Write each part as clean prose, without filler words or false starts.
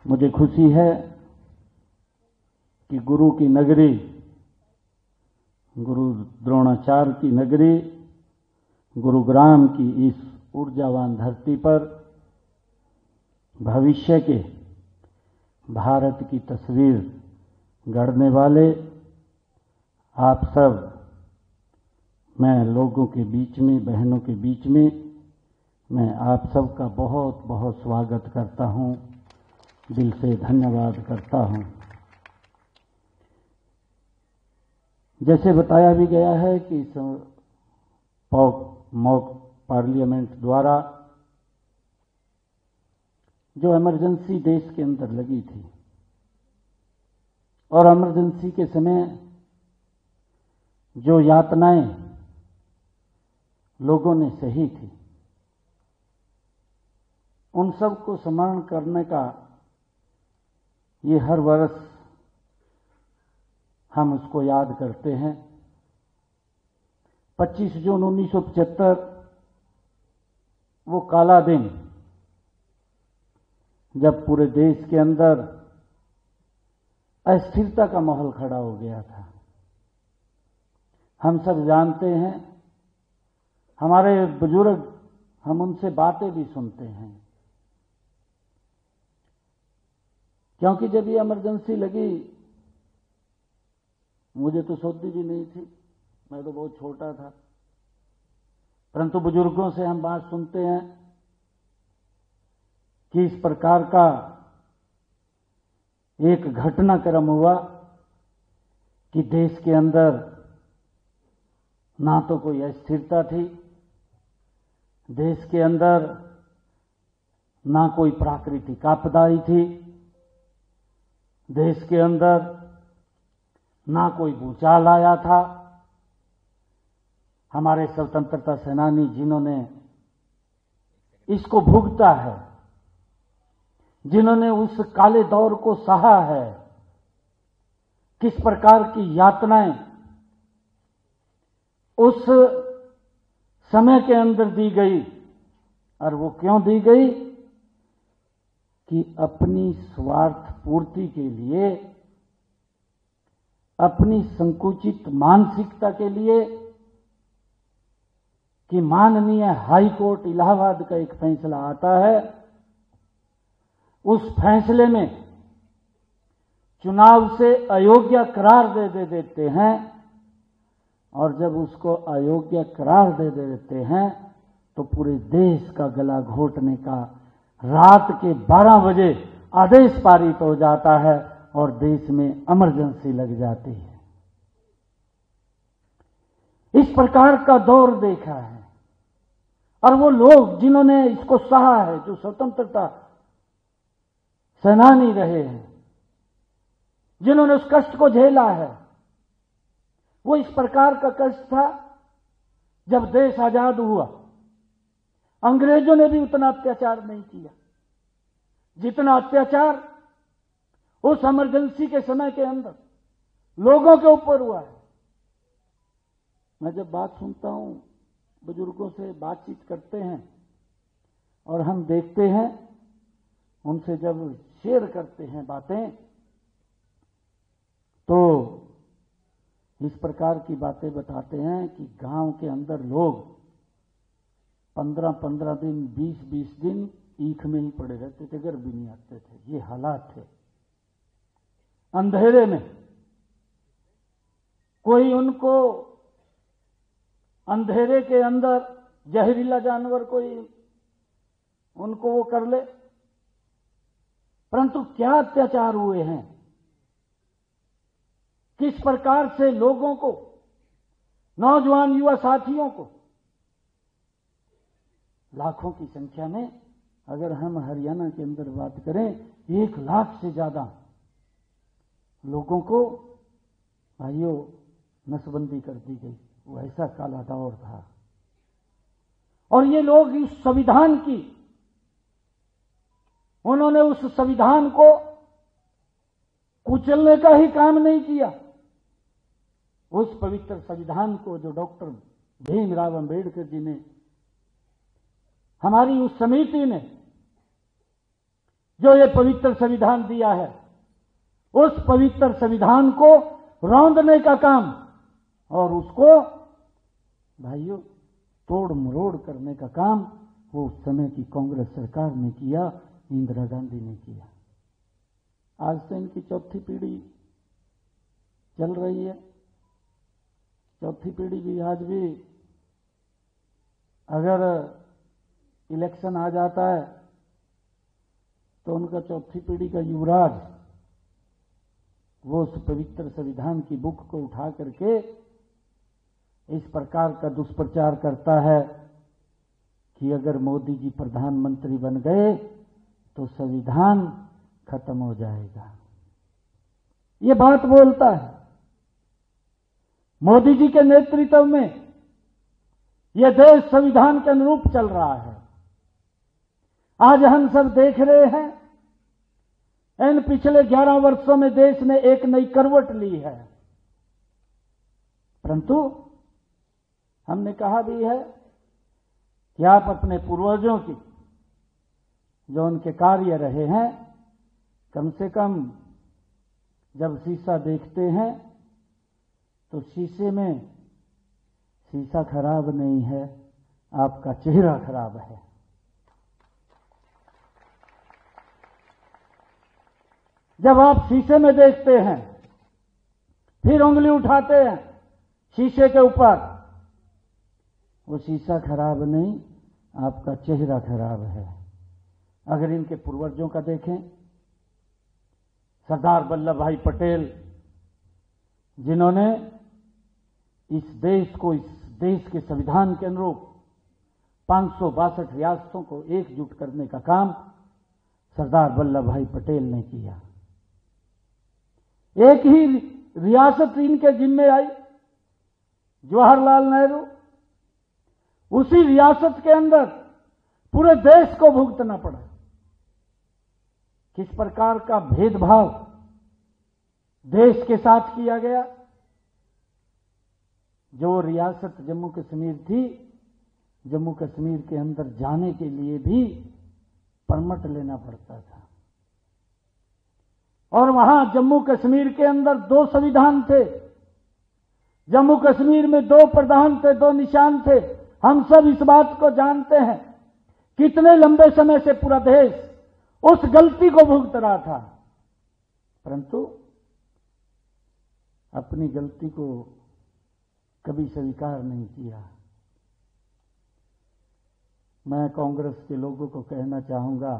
मुझे खुशी है कि गुरु की नगरी, गुरु द्रोणाचार्य की नगरी, गुरुग्राम की इस ऊर्जावान धरती पर भविष्य के भारत की तस्वीर गढ़ने वाले आप सब, मैं लोगों के बीच में, बहनों के बीच में, मैं आप सब का बहुत बहुत स्वागत करता हूं, दिल से धन्यवाद करता हूं। जैसे बताया भी गया है कि इस मॉक पार्लियामेंट द्वारा जो इमरजेंसी देश के अंदर लगी थी और इमरजेंसी के समय जो यातनाएं लोगों ने सही थी, उन सब को स्मरण करने का ये हर वर्ष हम उसको याद करते हैं। 25 जून 1975 वो काला दिन, जब पूरे देश के अंदर अस्थिरता का माहौल खड़ा हो गया था। हम सब जानते हैं, हमारे बुजुर्ग, हम उनसे बातें भी सुनते हैं, क्योंकि जब ये इमरजेंसी लगी, मुझे तो सोचती भी नहीं थी, मैं तो बहुत छोटा था, परंतु बुजुर्गों से हम बात सुनते हैं कि इस प्रकार का एक घटनाक्रम हुआ कि देश के अंदर ना तो कोई अस्थिरता थी, देश के अंदर ना कोई प्राकृतिक आपदाई थी, देश के अंदर ना कोई भूचाल आया था। हमारे स्वतंत्रता सेनानी जिन्होंने इसको भुगता है, जिन्होंने उस काले दौर को सहा है, किस प्रकार की यातनाएं उस समय के अंदर दी गई, और वो क्यों दी गई कि अपनी स्वार्थ पूर्ति के लिए, अपनी संकुचित मानसिकता के लिए, कि माननीय हाई कोर्ट इलाहाबाद का एक फैसला आता है, उस फैसले में चुनाव से अयोग्य करार दे देते हैं, और जब उसको अयोग्य करार दे देते हैं तो पूरे देश का गला घोटने का रात के 12 बजे आदेश पारित हो जाता है और देश में इमरजेंसी लग जाती है। इस प्रकार का दौर देखा है, और वो लोग जिन्होंने इसको सहा है, जो स्वतंत्रता सेनानी रहे हैं, जिन्होंने उस कष्ट को झेला है, वो इस प्रकार का कष्ट था। जब देश आजाद हुआ, अंग्रेजों ने भी उतना अत्याचार नहीं किया जितना अत्याचार उस इमरजेंसी के समय के अंदर लोगों के ऊपर हुआ है। मैं जब बात सुनता हूं, बुजुर्गों से बातचीत करते हैं और हम देखते हैं, उनसे जब शेयर करते हैं बातें, तो इस प्रकार की बातें बताते हैं कि गांव के अंदर लोग 15-15 दिन, 20-20 दिन ईख में ही पड़े रहते थे, घर भी नहीं आते थे। ये हालात थे। अंधेरे में कोई उनको, अंधेरे के अंदर जहरीला जानवर कोई उनको वो कर ले, परंतु क्या अत्याचार हुए हैं, किस प्रकार से लोगों को, नौजवान युवा साथियों को, लाखों की संख्या में, अगर हम हरियाणा के अंदर बात करें, 1 लाख से ज्यादा लोगों को भाइयों नसबंदी कर दी गई। वो ऐसा काला दौर था। और ये लोग इस संविधान की, उन्होंने उस संविधान को कुचलने का ही काम नहीं किया। उस पवित्र संविधान को जो डॉक्टर भीमराव अंबेडकर जी ने, हमारी उस समिति ने जो ये पवित्र संविधान दिया है, उस पवित्र संविधान को रौंदने का काम और उसको भाइयों तोड़ मरोड़ करने का काम वो उस समय की कांग्रेस सरकार ने किया, इंदिरा गांधी ने किया। आज तो इनकी चौथी पीढ़ी चल रही है। चौथी पीढ़ी भी आज भी अगर इलेक्शन आ जाता है तो उनका चौथी पीढ़ी का युवराज वो उस पवित्र संविधान की बुक को उठा करके इस प्रकार का दुष्प्रचार करता है कि अगर मोदी जी प्रधानमंत्री बन गए तो संविधान खत्म हो जाएगा। ये बात बोलता है। मोदी जी के नेतृत्व में यह देश संविधान के अनुरूप चल रहा है। आज हम सब देख रहे हैं, इन पिछले 11 वर्षों में देश ने एक नई करवट ली है, परंतु हमने कहा भी है कि आप अपने पूर्वजों की जो उनके कार्य रहे हैं, कम से कम जब शीशा देखते हैं तो शीशे में शीशा खराब नहीं है, आपका चेहरा खराब है। जब आप शीशे में देखते हैं, फिर उंगली उठाते हैं शीशे के ऊपर, वो शीशा खराब नहीं, आपका चेहरा खराब है। अगर इनके पूर्वजों का देखें, सरदार वल्लभ भाई पटेल जिन्होंने इस देश को, इस देश के संविधान के अनुरूप 562 रियासतों को एकजुट करने का काम सरदार वल्लभ भाई पटेल ने किया। एक ही रियासत इनके जिम्मे आई, जवाहरलाल नेहरू। उसी रियासत के अंदर पूरे देश को भुगतना पड़ा। किस प्रकार का भेदभाव देश के साथ किया गया। जो रियासत जम्मू कश्मीर थी, जम्मू कश्मीर के अंदर जाने के लिए भी परमिट लेना पड़ता था, और वहां जम्मू कश्मीर के अंदर 2 संविधान थे। जम्मू कश्मीर में 2 प्रधान थे, 2 निशान थे। हम सब इस बात को जानते हैं। कितने लंबे समय से पूरा देश उस गलती को भुगत रहा था, परंतु अपनी गलती को कभी स्वीकार नहीं किया। मैं कांग्रेस के लोगों को कहना चाहूंगा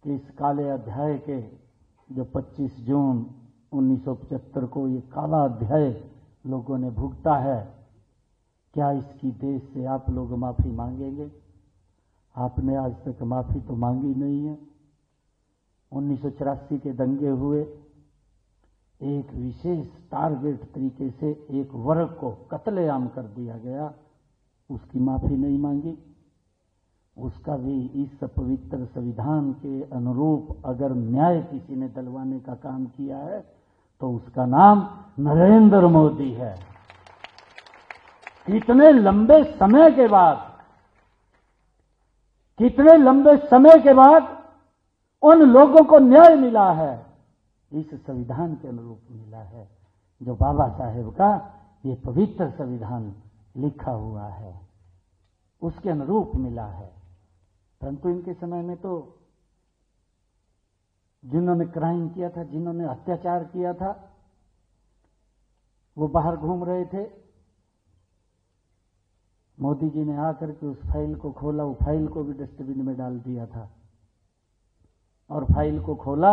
कि इस काले अध्याय के जो 25 जून 1975 को ये काला अध्याय लोगों ने भुगता है, क्या इसकी देश से आप लोग माफी मांगेंगे? आपने आज तक माफी तो मांगी नहीं है। 1984 के दंगे हुए, एक विशेष टारगेट तरीके से एक वर्ग को कत्लेआम कर दिया गया, उसकी माफी नहीं मांगी। उसका भी इस पवित्र संविधान के अनुरूप अगर न्याय किसी ने दिलवाने का काम किया है तो उसका नाम नरेंद्र मोदी है। कितने लंबे समय के बाद, कितने लंबे समय के बाद उन लोगों को न्याय मिला है, इस संविधान के अनुरूप मिला है, जो बाबा साहेब का ये पवित्र संविधान लिखा हुआ है, उसके अनुरूप मिला है। परंतु इनके समय में तो जिन्होंने क्राइम किया था, जिन्होंने अत्याचार किया था, वो बाहर घूम रहे थे। मोदी जी ने आकर के उस फाइल को खोला, वो फाइल को भी डस्टबिन में डाल दिया था, और फाइल को खोला,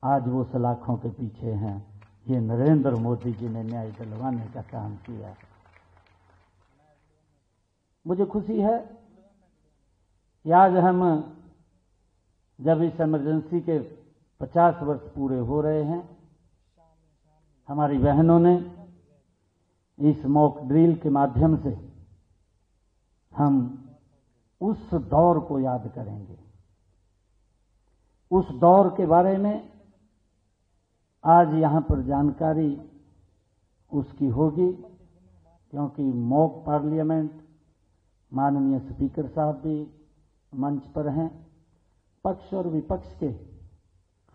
आज वो सलाखों के पीछे हैं। ये नरेंद्र मोदी जी ने न्याय दिलवाने का काम किया। मुझे खुशी है कि आज हम जब इस इमरजेंसी के 50 वर्ष पूरे हो रहे हैं, हमारी बहनों ने इस मॉक ड्रिल के माध्यम से हम उस दौर को याद करेंगे। उस दौर के बारे में आज यहां पर जानकारी उसकी होगी, क्योंकि मॉक पार्लियामेंट माननीय स्पीकर साहब भी मंच पर हैं, पक्ष और विपक्ष के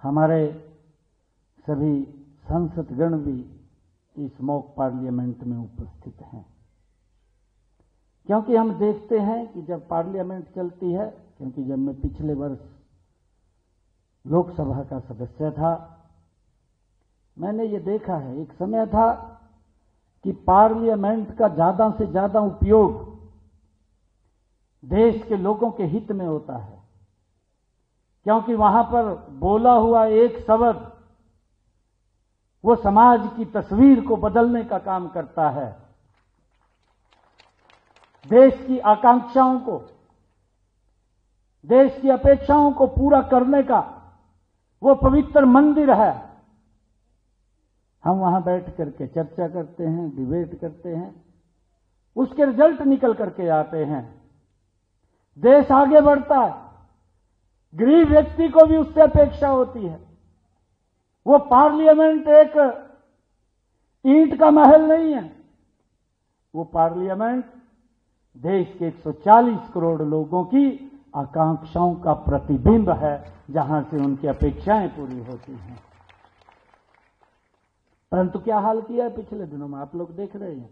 हमारे सभी सांसदगण भी इस मॉक पार्लियामेंट में उपस्थित हैं, क्योंकि हम देखते हैं कि जब पार्लियामेंट चलती है, क्योंकि जब मैं पिछले वर्ष लोकसभा का सदस्य था, मैंने ये देखा है, एक समय था कि पार्लियामेंट का ज्यादा से ज्यादा उपयोग देश के लोगों के हित में होता है, क्योंकि वहां पर बोला हुआ एक शब्द वो समाज की तस्वीर को बदलने का काम करता है। देश की आकांक्षाओं को, देश की अपेक्षाओं को पूरा करने का वो पवित्र मंदिर है। हम वहां बैठ करके चर्चा करते हैं, डिबेट करते हैं, उसके रिजल्ट निकल करके आते हैं, देश आगे बढ़ता है। गरीब व्यक्ति को भी उससे अपेक्षा होती है। वो पार्लियामेंट एक ईंट का महल नहीं है, वो पार्लियामेंट देश के 140 करोड़ लोगों की आकांक्षाओं का प्रतिबिंब है, जहां से उनकी अपेक्षाएं पूरी होती हैं। परंतु क्या हाल किया है पिछले दिनों में, आप लोग देख रहे हैं।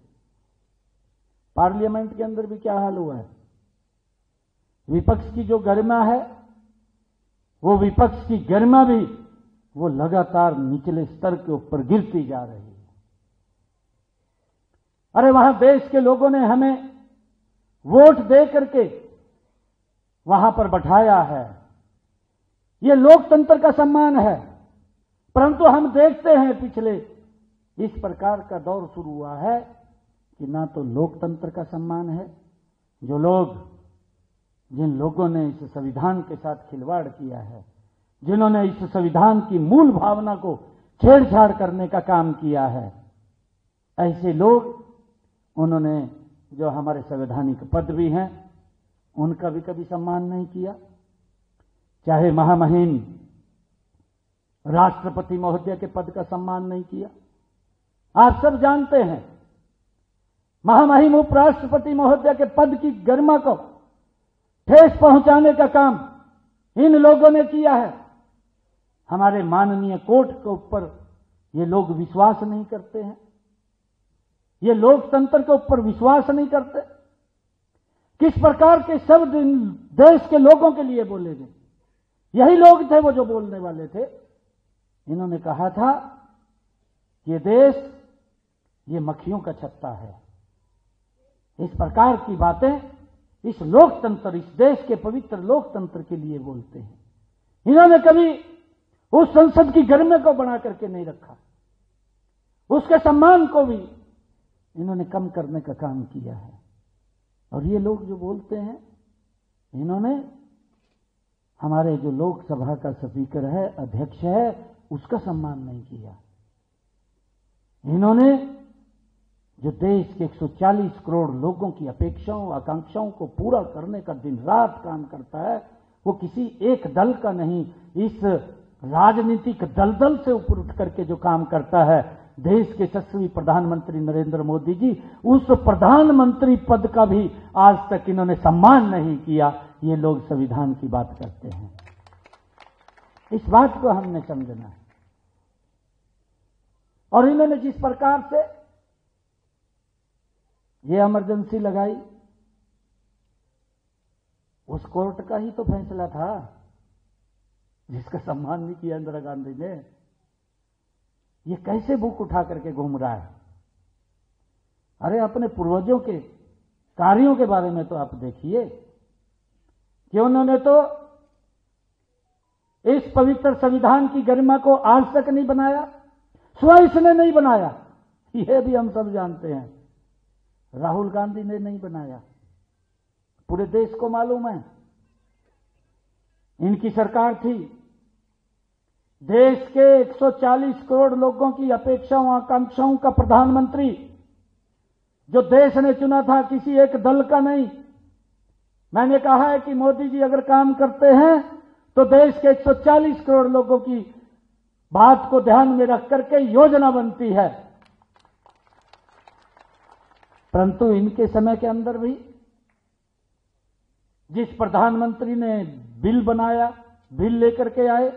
पार्लियामेंट के अंदर भी क्या हाल हुआ है। विपक्ष की जो गरिमा है, वो विपक्ष की गरिमा भी वो लगातार निचले स्तर के ऊपर गिरती जा रही है। अरे वहां देश के लोगों ने हमें वोट दे करके वहां पर बैठाया है, ये लोकतंत्र का सम्मान है। परंतु हम देखते हैं पिछले इस प्रकार का दौर शुरू हुआ है कि ना तो लोकतंत्र का सम्मान है, जिन लोगों ने इस संविधान के साथ खिलवाड़ किया है, जिन्होंने इस संविधान की मूल भावना को छेड़छाड़ करने का काम किया है, ऐसे लोग, उन्होंने जो हमारे संवैधानिक पद भी हैं उनका भी कभी सम्मान नहीं किया। चाहे महामहिम राष्ट्रपति महोदय के पद का सम्मान नहीं किया। आप सब जानते हैं, महामहिम उपराष्ट्रपति महोदय के पद की गरिमा को ठेस पहुंचाने का काम इन लोगों ने किया है। हमारे माननीय कोर्ट के ऊपर ये लोग विश्वास नहीं करते हैं, ये लोकतंत्र के ऊपर विश्वास नहीं करते। किस प्रकार के शब्द इन देश के लोगों के लिए बोले गए, यही लोग थे वो जो बोलने वाले थे। इन्होंने कहा था कि ये देश, ये मक्खियों का छत्ता है। इस प्रकार की बातें इस लोकतंत्र, इस देश के पवित्र लोकतंत्र के लिए बोलते हैं। इन्होंने कभी उस संसद की गरिमा को बना करके नहीं रखा, उसके सम्मान को भी इन्होंने कम करने का काम किया है। और ये लोग जो बोलते हैं, इन्होंने हमारे जो लोकसभा का स्पीकर है, अध्यक्ष है, उसका सम्मान नहीं किया। इन्होंने जो देश के 140 करोड़ लोगों की अपेक्षाओं, आकांक्षाओं को पूरा करने का दिन रात काम करता है, वो किसी एक दल का नहीं, इस राजनीतिक दलदल से ऊपर उठ करके जो काम करता है, देश के यशस्वी प्रधानमंत्री नरेंद्र मोदी जी, उस प्रधानमंत्री पद का भी आज तक इन्होंने सम्मान नहीं किया। ये लोग संविधान की बात करते हैं, इस बात को हमने समझना है। और इन्होंने जिस प्रकार से ये इमरजेंसी लगाई, उस कोर्ट का ही तो फैसला था जिसका सम्मान नहीं किया इंदिरा गांधी ने। ये कैसे बुक उठा करके घूम रहा है। अरे अपने पूर्वजों के कार्यों के बारे में तो आप देखिए कि उन्होंने तो इस पवित्र संविधान की गरिमा को आज तक नहीं बनाया, स्वयं इसने नहीं बनाया, यह भी हम सब जानते हैं। राहुल गांधी ने नहीं बनाया, पूरे देश को मालूम है। इनकी सरकार थी, देश के 140 करोड़ लोगों की अपेक्षाओं, आकांक्षाओं का प्रधानमंत्री जो देश ने चुना था, किसी एक दल का नहीं। मैंने कहा है कि मोदी जी अगर काम करते हैं तो देश के 140 करोड़ लोगों की बात को ध्यान में रख करके योजना बनती है। परंतु इनके समय के अंदर भी जिस प्रधानमंत्री ने बिल बनाया, बिल लेकर के आए,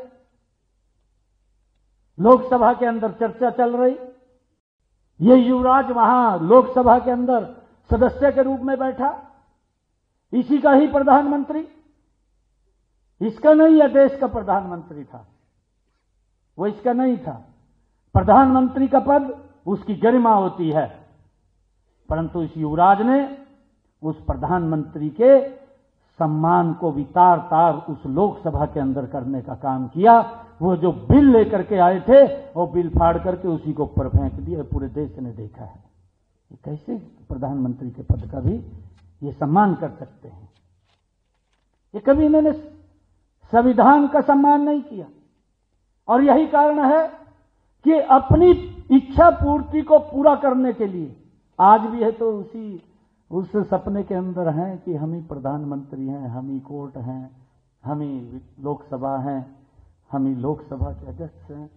लोकसभा के अंदर चर्चा चल रही, ये युवराज वहां लोकसभा के अंदर सदस्य के रूप में बैठा, इसी का ही प्रधानमंत्री, इसका नहीं, यह देश का प्रधानमंत्री था, वो इसका नहीं था। प्रधानमंत्री का पद उसकी गरिमा होती है, परंतु इस युवराज ने उस प्रधानमंत्री के सम्मान को भी तार तार उस लोकसभा के अंदर करने का काम किया। वो जो बिल लेकर के आए थे वो बिल फाड़ करके उसी को ऊपर फेंक दिया। पूरे देश ने देखा है कैसे प्रधानमंत्री के पद का भी ये सम्मान कर सकते हैं। ये कभी इन्होंने संविधान का सम्मान नहीं किया, और यही कारण है कि अपनी इच्छा पूर्ति को पूरा करने के लिए आज भी है तो उस सपने के अंदर हैं कि हम ही प्रधानमंत्री हैं, हम ही कोर्ट हैं, हम ही लोकसभा हैं, हम ही लोकसभा के अध्यक्ष हैं,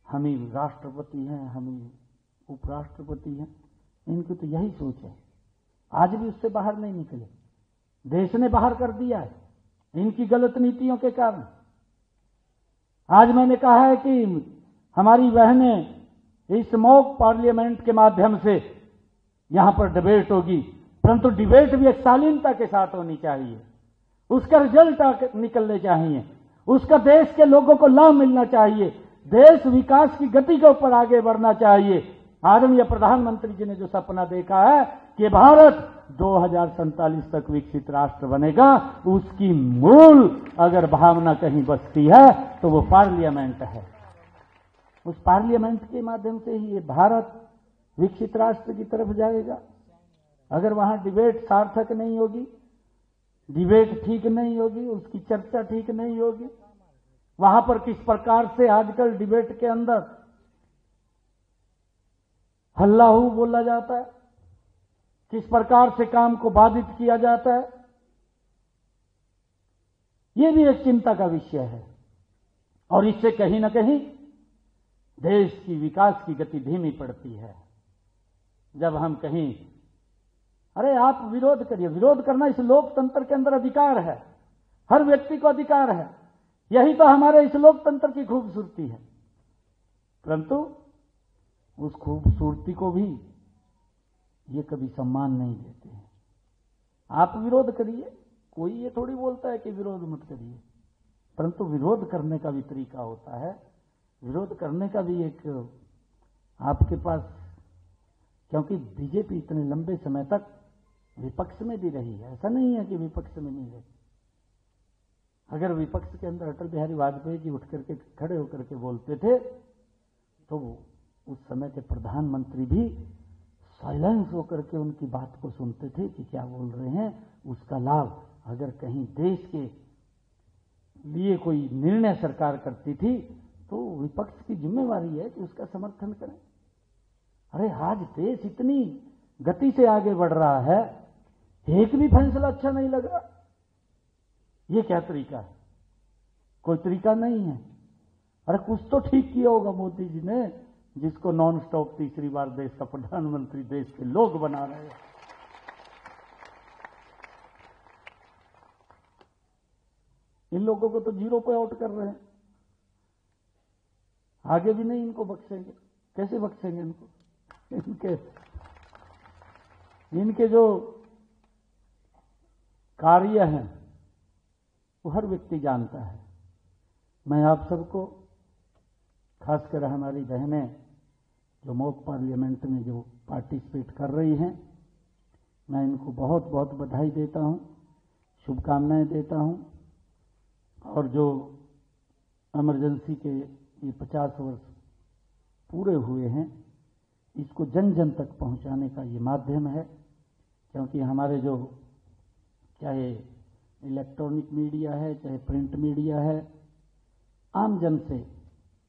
हम ही राष्ट्रपति हैं, हम ही उपराष्ट्रपति हैं। इनकी तो यही सोच है, आज भी उससे बाहर नहीं निकले। देश ने बाहर कर दिया है इनकी गलत नीतियों के कारण। आज मैंने कहा है कि हमारी बहनें इस मॉक पार्लियामेंट के माध्यम से यहां पर डिबेट होगी, परंतु डिबेट भी एक शालीनता के साथ होनी चाहिए, उसका रिजल्ट निकलने चाहिए, उसका देश के लोगों को लाभ मिलना चाहिए, देश विकास की गति के ऊपर आगे बढ़ना चाहिए। आदरणीय प्रधानमंत्री जी ने जो सपना देखा है कि भारत 2047 तक विकसित राष्ट्र बनेगा, उसकी मूल अगर भावना कहीं बसती है तो वो पार्लियामेंट है। उस पार्लियामेंट के माध्यम से ही ये भारत विकसित राष्ट्र की तरफ जाएगा। अगर वहां डिबेट सार्थक नहीं होगी, डिबेट ठीक नहीं होगी, उसकी चर्चा ठीक नहीं होगी, वहां पर किस प्रकार से आजकल डिबेट के अंदर हल्लाहू बोला जाता है, किस प्रकार से काम को बाधित किया जाता है, यह भी एक चिंता का विषय है। और इससे कहीं ना कहीं देश की विकास की गति धीमी पड़ती है। जब हम कहीं, अरे आप विरोध करिए, विरोध करना इस लोकतंत्र के अंदर अधिकार है, हर व्यक्ति को अधिकार है, यही तो हमारे इस लोकतंत्र की खूबसूरती है। परंतु उस खूबसूरती को भी ये कभी सम्मान नहीं देते हैं। आप विरोध करिए, कोई ये थोड़ी बोलता है कि विरोध मत करिए, परंतु विरोध करने का भी तरीका होता है, विरोध करने का भी एक आपके पास, क्योंकि बीजेपी इतने लंबे समय तक विपक्ष में भी रही है, ऐसा नहीं है कि विपक्ष में नहीं रही। अगर विपक्ष के अंदर अटल बिहारी वाजपेयी जी उठ करके खड़े होकर के बोलते थे तो उस समय के प्रधानमंत्री भी साइलेंस होकर के उनकी बात को सुनते थे कि क्या बोल रहे हैं, उसका लाभ अगर कहीं देश के लिए कोई निर्णय सरकार करती थी तो विपक्ष की जिम्मेवारी है कि उसका समर्थन करें। अरे आज देश इतनी गति से आगे बढ़ रहा है, एक भी फैसला अच्छा नहीं लगा, ये क्या तरीका है? कोई तरीका नहीं है। अरे कुछ तो ठीक किया होगा मोदी जी ने, जिसको नॉन स्टॉप तीसरी बार देश का प्रधानमंत्री देश के लोग बना रहे हैं। इन लोगों को तो जीरो पे आउट कर रहे हैं, आगे भी नहीं इनको बख्शेंगे। कैसे बख्शेंगे इनको? इनके जो कार्य हैं वो हर व्यक्ति जानता है। मैं आप सबको, खासकर हमारी बहनें जो मॉक पार्लियामेंट में जो पार्टिसिपेट कर रही हैं, मैं इनको बहुत बहुत बधाई देता हूं, शुभकामनाएं देता हूं। और जो इमरजेंसी के ये 50 वर्ष पूरे हुए हैं, इसको जन जन तक पहुंचाने का ये माध्यम है। क्योंकि हमारे जो चाहे इलेक्ट्रॉनिक मीडिया है, चाहे प्रिंट मीडिया है, आम जन से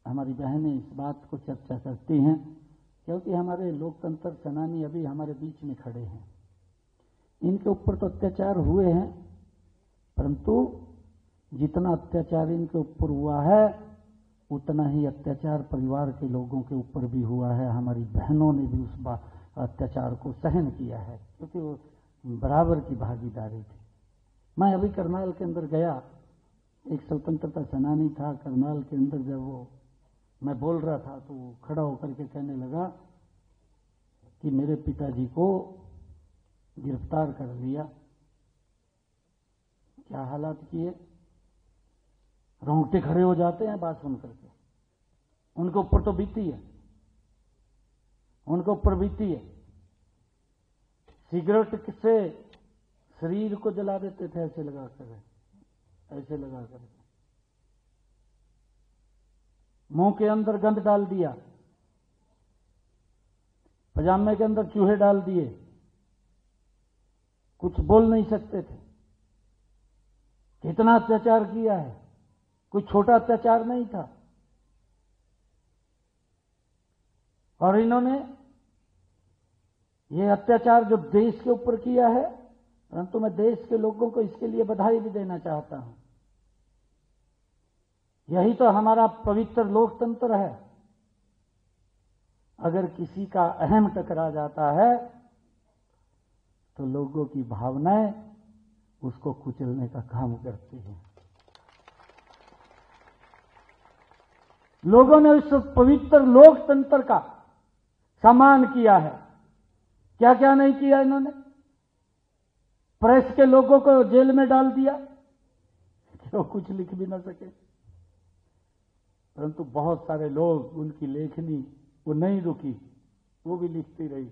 हमारी बहनें इस बात को चर्चा करती हैं, क्योंकि हमारे लोकतंत्र सेनानी अभी हमारे बीच में खड़े हैं। इनके ऊपर तो अत्याचार हुए हैं, परंतु जितना अत्याचार इनके ऊपर हुआ है उतना ही अत्याचार परिवार के लोगों के ऊपर भी हुआ है। हमारी बहनों ने भी उस अत्याचार को सहन किया है, क्योंकि वो बराबर की भागीदारी थी। मैं अभी करनाल के अंदर गया एक स्वतंत्रता सेनानी था करनाल के अंदर, जब वो मैं बोल रहा था तो वो खड़ा होकर के कहने लगा कि मेरे पिताजी को गिरफ्तार कर लिया। क्या हालात किए, रोंगटे खड़े हो जाते हैं बात सुन करके। उनके ऊपर तो बीती है, उनके ऊपर बीती है। सिगरेट से शरीर को जला देते थे, ऐसे लगा कर, ऐसे लगा कर। मुंह के अंदर गंद डाल दिया, पजामे के अंदर चूहे डाल दिए, कुछ बोल नहीं सकते थे। कितना अत्याचार किया है, कोई छोटा अत्याचार नहीं था। और इन्होंने ये अत्याचार जो देश के ऊपर किया है, परंतु मैं देश के लोगों को इसके लिए बधाई भी देना चाहता हूं। यही तो हमारा पवित्र लोकतंत्र है। अगर किसी का अहम टकरा जाता है तो लोगों की भावनाएं उसको कुचलने का काम करती हैं। लोगों ने उस पवित्र लोकतंत्र का सम्मान किया है। क्या क्या नहीं किया इन्होंने। प्रेस के लोगों को जेल में डाल दिया कि वो कुछ लिख भी ना सके, परंतु बहुत सारे लोग, उनकी लेखनी वो नहीं रुकी, वो भी लिखती रही।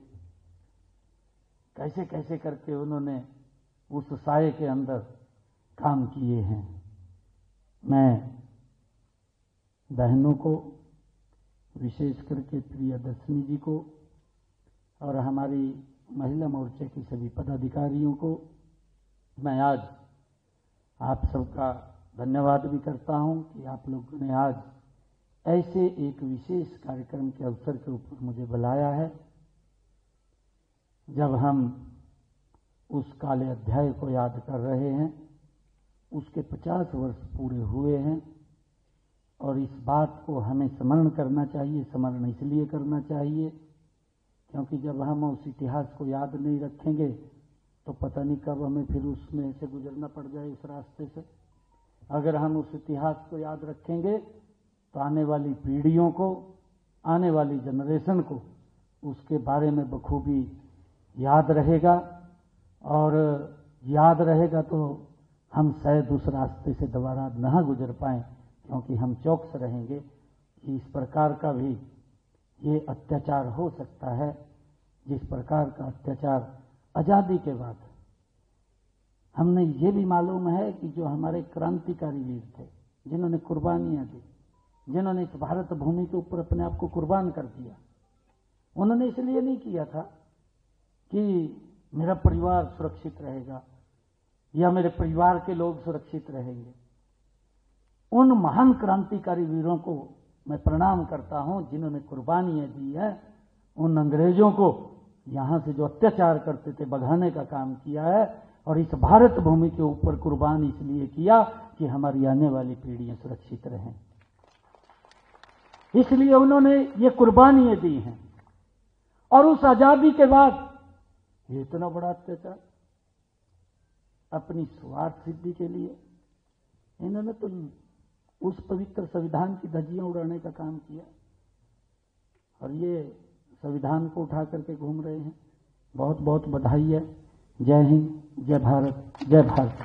कैसे कैसे करके उन्होंने उस साये के अंदर काम किए हैं। मैं बहनों को, विशेष करके प्रियदर्शनी जी को और हमारी महिला मोर्चे की सभी पदाधिकारियों को मैं आज आप सबका धन्यवाद भी करता हूं कि आप लोगों ने आज ऐसे एक विशेष कार्यक्रम के अवसर के ऊपर मुझे बुलाया है, जब हम उस काले अध्याय को याद कर रहे हैं। उसके 50 वर्ष पूरे हुए हैं और इस बात को हमें स्मरण करना चाहिए। स्मरण इसलिए करना चाहिए क्योंकि जब हम उस इतिहास को याद नहीं रखेंगे तो पता नहीं कब हमें फिर उसमें से गुजरना पड़ जाए, उस रास्ते से। अगर हम उस इतिहास को याद रखेंगे तो आने वाली पीढ़ियों को, आने वाली जनरेशन को उसके बारे में बखूबी याद रहेगा, और याद रहेगा तो हम शायद उस रास्ते से दोबारा न गुजर पाएं, क्योंकि हम चौकस रहेंगे कि इस प्रकार का भी ये अत्याचार हो सकता है, जिस प्रकार का अत्याचार आजादी के बाद हमने ये भी मालूम है कि जो हमारे क्रांतिकारी वीर थे, जिन्होंने कुर्बानियां दी, जिन्होंने इस भारत भूमि के ऊपर अपने आप को कुर्बान कर दिया, उन्होंने इसलिए नहीं किया था कि मेरा परिवार सुरक्षित रहेगा या मेरे परिवार के लोग सुरक्षित रहेंगे। उन महान क्रांतिकारी वीरों को मैं प्रणाम करता हूं जिन्होंने कुर्बानियां दी है। उन अंग्रेजों को यहां से जो अत्याचार करते थे भगाने का काम किया है, और इस भारत भूमि के ऊपर कुर्बान इसलिए किया कि हमारी आने वाली पीढ़ियां सुरक्षित रहें। इसलिए उन्होंने ये कुर्बानियां दी हैं। और उस आजादी के बाद ये इतना बड़ा अत्याचार अपनी स्वार्थ सिद्धि के लिए इन्होंने तो उस पवित्र संविधान की धज्जियां उड़ाने का काम किया, और ये संविधान को उठा करके घूम रहे हैं। बहुत बहुत बधाई है। जय हिंद, जय भारत, जय भारत।